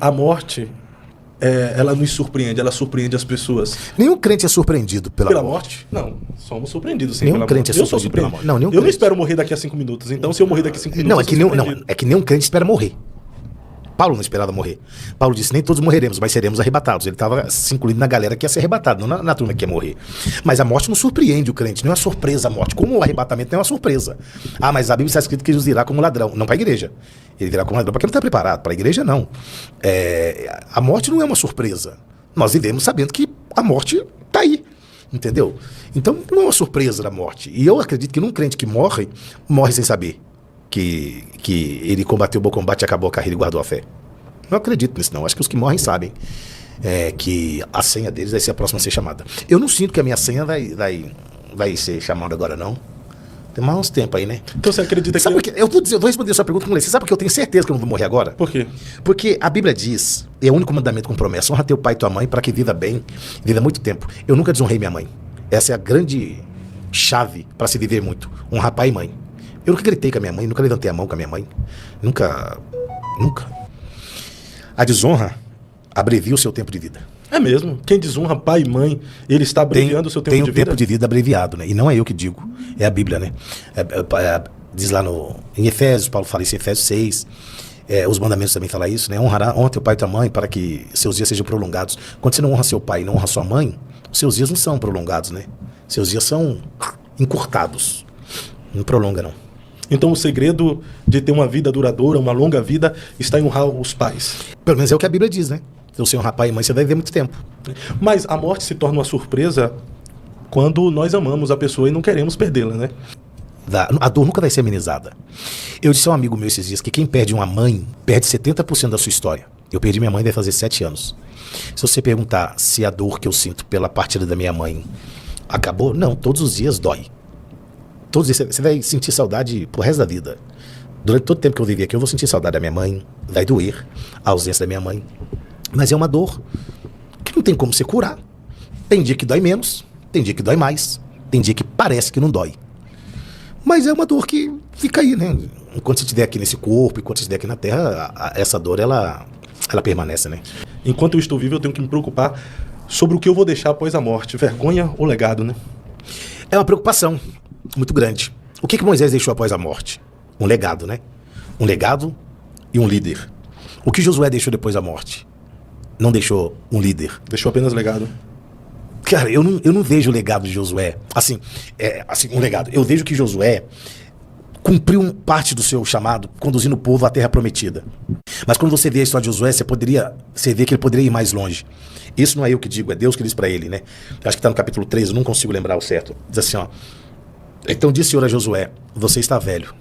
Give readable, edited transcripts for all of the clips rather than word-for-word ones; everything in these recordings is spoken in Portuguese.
A morte, ela nos surpreende, ela surpreende as pessoas. Nenhum crente é surpreendido Pela morte? Não, somos surpreendidos sim Nenhum pela crente morte. é surpreendido pela morte. Não, nenhum eu não crente. espero morrer daqui a 5 minutos, então se eu morrer daqui a 5 minutos... Não, eu sou surpreendido. é que nenhum crente espera morrer. Paulo não esperava morrer. Paulo disse, nem todos morreremos, mas seremos arrebatados. Ele estava se incluindo na galera que ia ser arrebatado, não na turma que ia morrer. Mas a morte não surpreende o crente, não é uma surpresa a morte. Como o arrebatamento não é uma surpresa. Ah, mas a Bíblia está escrito que Jesus virá como ladrão. Não para a igreja. Ele virá como ladrão para quem não está preparado. Para a igreja, não. A morte não é uma surpresa. Nós vivemos sabendo que a morte está aí. Entendeu? Então não é uma surpresa da morte. E eu acredito que num crente que morre sem saber que ele combateu o bom combate, acabou a carreira e guardou a fé. Não acredito nisso, não. Acho que os que morrem sabem que a senha deles vai ser a próxima a ser chamada. Eu não sinto que a minha senha vai ser chamada agora, não. Tem mais uns tempos aí, né? Então você acredita sabe que... Eu vou responder a sua pergunta com você. Sabe porque eu tenho certeza que eu não vou morrer agora? Por quê? Porque a Bíblia diz, é o único mandamento com promessa, honra teu pai e tua mãe para que viva bem, viva muito tempo. Eu nunca desonrei minha mãe. Essa é a grande chave para se viver muito. Honrar pai e mãe. Eu nunca gritei com a minha mãe, nunca levantei a mão com a minha mãe. Nunca. A desonra abrevia o seu tempo de vida. É mesmo? Quem desonra pai e mãe, ele está abreviando o seu tempo de vida? Tem o tempo de vida abreviado, né? E não é eu que digo, é a Bíblia, né? Diz lá em Efésios, Paulo fala isso em Efésios 6. Os mandamentos também falam isso, né? Honra teu pai e tua mãe para que seus dias sejam prolongados. Quando você não honra seu pai e não honra sua mãe, seus dias não são prolongados, né? Seus dias são encurtados. Não prolonga, não. Então o segredo de ter uma vida duradoura, uma longa vida, está em honrar os pais. Pelo menos é o que a Bíblia diz, né? Se você honrar pai e mãe, você vai viver muito tempo. Mas a morte se torna uma surpresa quando nós amamos a pessoa e não queremos perdê-la, né? A dor nunca vai ser amenizada. Eu disse a um amigo meu esses dias que quem perde uma mãe, perde 70% da sua história. Eu perdi minha mãe, vai fazer 7 anos. Se você perguntar se a dor que eu sinto pela partida da minha mãe acabou, não, todos os dias dói. Todos os dias você vai sentir saudade pro resto da vida. Durante todo o tempo que eu vivi aqui, eu vou sentir saudade da minha mãe, vai doer a ausência da minha mãe. Mas é uma dor que não tem como você curar. Tem dia que dói menos, tem dia que dói mais, tem dia que parece que não dói. Mas é uma dor que fica aí, né? Enquanto você estiver aqui nesse corpo, enquanto você estiver aqui na Terra, essa dor, ela permanece, né? Enquanto eu estou vivo, eu tenho que me preocupar sobre o que eu vou deixar após a morte. Vergonha ou legado, né? É uma preocupação muito grande. O que Moisés deixou após a morte? Um legado, né? Um legado e um líder. O que Josué deixou depois da morte? Não deixou um líder. Deixou apenas legado. Cara, eu não vejo o legado de Josué assim, um legado. Eu vejo que Josué cumpriu parte do seu chamado, conduzindo o povo à terra prometida. Mas quando você vê a história de Josué, você vê que ele poderia ir mais longe. Isso não é eu que digo, é Deus que diz para ele, né? Eu acho que está no capítulo 3, eu não consigo lembrar o certo. Diz assim, ó. Então disse o Senhor a Josué, você está velho.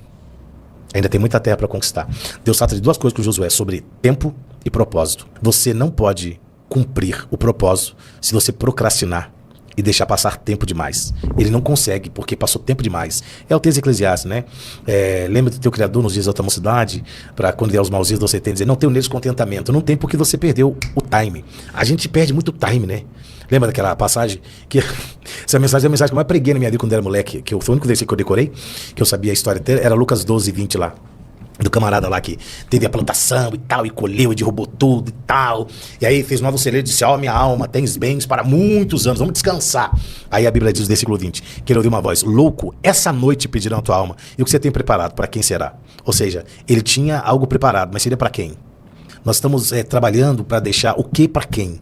Ainda tem muita terra para conquistar. Deus trata de 2 coisas com Josué, sobre tempo e propósito. Você não pode cumprir o propósito se você procrastinar e deixar passar tempo demais. Ele não consegue, porque passou tempo demais. É o texto de Eclesiastes, né? Lembra do teu Criador nos dias da tua mocidade, para quando vier os maus dias você tem, dizer, não tenho neles contentamento. Não tem porque você perdeu o time. A gente perde muito time, né? Lembra daquela passagem? Que essa mensagem é a mensagem que eu mais preguei na minha vida quando era moleque, que foi o único versículo que eu decorei, que eu sabia a história inteira, era Lucas 12, 20 lá. Do camarada lá que teve a plantação e tal, e colheu e derrubou tudo e tal. E aí fez um novo celeiro e disse, minha alma, tens bens para muitos anos, vamos descansar. Aí a Bíblia diz no versículo 20, que ele ouviu uma voz, louco, essa noite pedirão a tua alma. E o que você tem preparado, para quem será? Ou seja, ele tinha algo preparado, mas seria para quem? Nós estamos trabalhando para deixar o que para quem?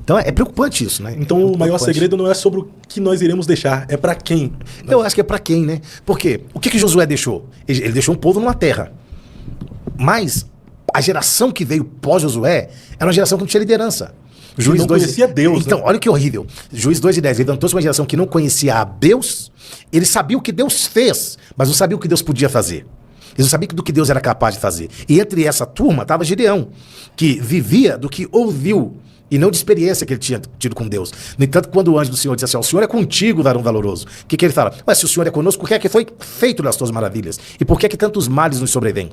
Então é preocupante isso, né? Então o maior segredo não é sobre o que nós iremos deixar, é para quem? Eu acho que é para quem, né? Por quê? O que Josué deixou? Ele deixou um povo numa terra. Mas a geração que veio pós-Josué era uma geração que não tinha liderança. Juiz não conhecia Deus. Então, né? Olha que horrível. Juiz 2:10. Levantou-se uma geração que não conhecia a Deus. Ele sabia o que Deus fez, mas não sabia o que Deus podia fazer. Eles não sabiam do que Deus era capaz de fazer. E entre essa turma estava Gideão, que vivia do que ouviu e não de experiência que ele tinha tido com Deus. No entanto, quando o anjo do Senhor disse assim, o Senhor é contigo, varão valoroso. O que ele fala? Mas se o Senhor é conosco, por que é que foi feito das tuas maravilhas? E por que é que tantos males nos sobrevêm?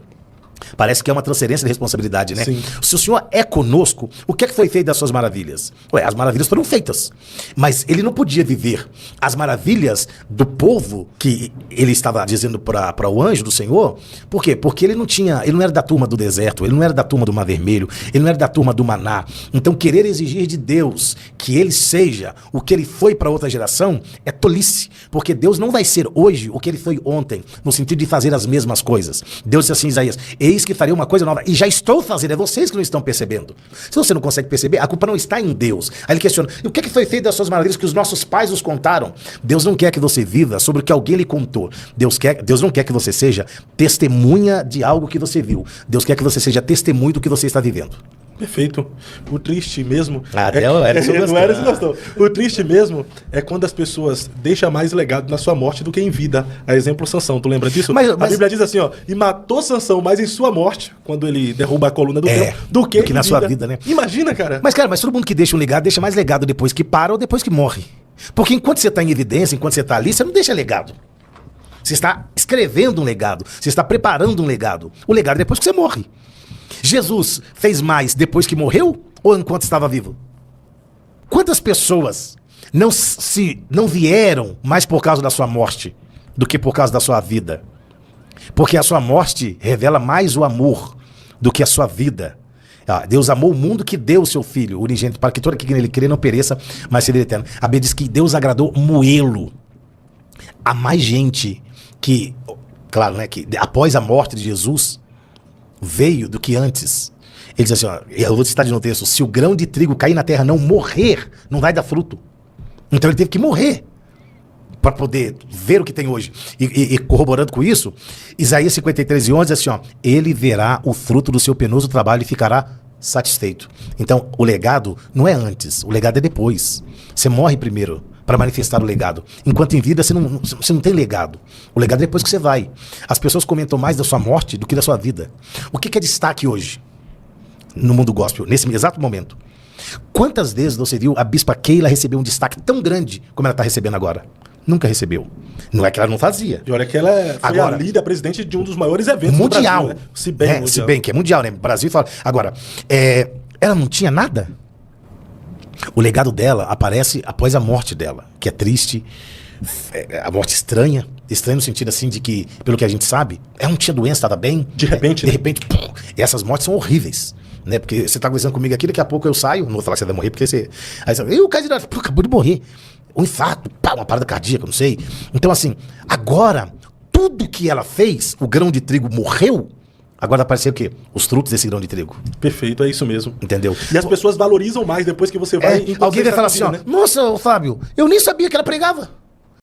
Parece que é uma transferência de responsabilidade, né? Sim. Se o Senhor é conosco, o que é que foi feito das suas maravilhas? Ué, as maravilhas foram feitas. Mas ele não podia viver as maravilhas do povo que ele estava dizendo para o anjo do Senhor. Por quê? Porque ele não era da turma do deserto, ele não era da turma do Mar Vermelho, ele não era da turma do maná. Então querer exigir de Deus que ele seja o que ele foi para outra geração é tolice. Porque Deus não vai ser hoje o que ele foi ontem, no sentido de fazer as mesmas coisas. Deus disse assim, Isaías, eis que farei uma coisa nova, e já estou fazendo, é vocês que não estão percebendo. Se você não consegue perceber, a culpa não está em Deus. Aí ele questiona, e o que foi feito das suas maravilhas que os nossos pais nos contaram? Deus não quer que você viva sobre o que alguém lhe contou. Deus não quer que você seja testemunha de algo que você viu. Deus quer que você seja testemunho do que você está vivendo. Perfeito. O triste mesmo... Até o Erisson gostou. O Erisson gostou. O triste mesmo é quando as pessoas deixam mais legado na sua morte do que em vida. A exemplo, Sansão. Tu lembra disso? Mas- A Bíblia diz assim, ó, e matou Sansão mais em sua morte, quando ele derruba a coluna do templo, do que na em sua vida, né? Imagina, cara. Mas todo mundo que deixa um legado, deixa mais legado depois que para ou depois que morre. Porque enquanto você está em evidência, enquanto você está ali, você não deixa legado. Você está escrevendo um legado, você está preparando um legado. O legado é depois que você morre. Jesus fez mais depois que morreu ou enquanto estava vivo? Quantas pessoas não vieram mais por causa da sua morte do que por causa da sua vida? Porque a sua morte revela mais o amor do que a sua vida. Deus amou o mundo que deu o seu Filho unigênito para que todo aquele que nele crê não pereça, mas seja eterno. A Bíblia diz que Deus agradou moê-lo. Há mais gente que, claro, né, que após a morte de Jesus veio do que antes. Ele diz assim, ó, eu vou citar de novo o texto, se o grão de trigo cair na terra não morrer, não vai dar fruto. Então ele teve que morrer para poder ver o que tem hoje. E corroborando com isso, Isaías 53:11 diz assim, ó, ele verá o fruto do seu penoso trabalho e ficará satisfeito. Então o legado não é antes, o legado é depois. Você morre primeiro para manifestar o legado. Enquanto em vida, você não tem legado. O legado é depois que você vai. As pessoas comentam mais da sua morte do que da sua vida. O que é destaque hoje no mundo gospel, nesse exato momento? Quantas vezes você viu a Bispa Keila receber um destaque tão grande como ela está recebendo agora? Nunca recebeu. Não é que ela não fazia. E olha que ela foi Agora, a líder, presidente de um dos maiores eventos mundial. do Brasil, né? Se bem que é mundial, né? Brasil fala. Agora, ela não tinha nada. O legado dela aparece após a morte dela, que é triste, a morte estranha no sentido assim de que, pelo que a gente sabe, ela não tinha doença, estava bem. De repente, de repente, pum, essas mortes são horríveis, né? Porque você está conversando comigo aqui, daqui a pouco eu saio, não vou falar que você vai morrer, porque você... Aí você fala, e o cara acabou de morrer, um infarto, pá, uma parada cardíaca, não sei. Então assim, agora, tudo que ela fez, o grão de trigo morreu, agora apareceu o quê? Os frutos desse grão de trigo. Perfeito, é isso mesmo. Entendeu? E as pessoas valorizam mais depois que você vai... enquanto Alguém você vai falar está assim, ó, vivendo, né? nossa, ô Fábio, eu nem sabia que ela pregava.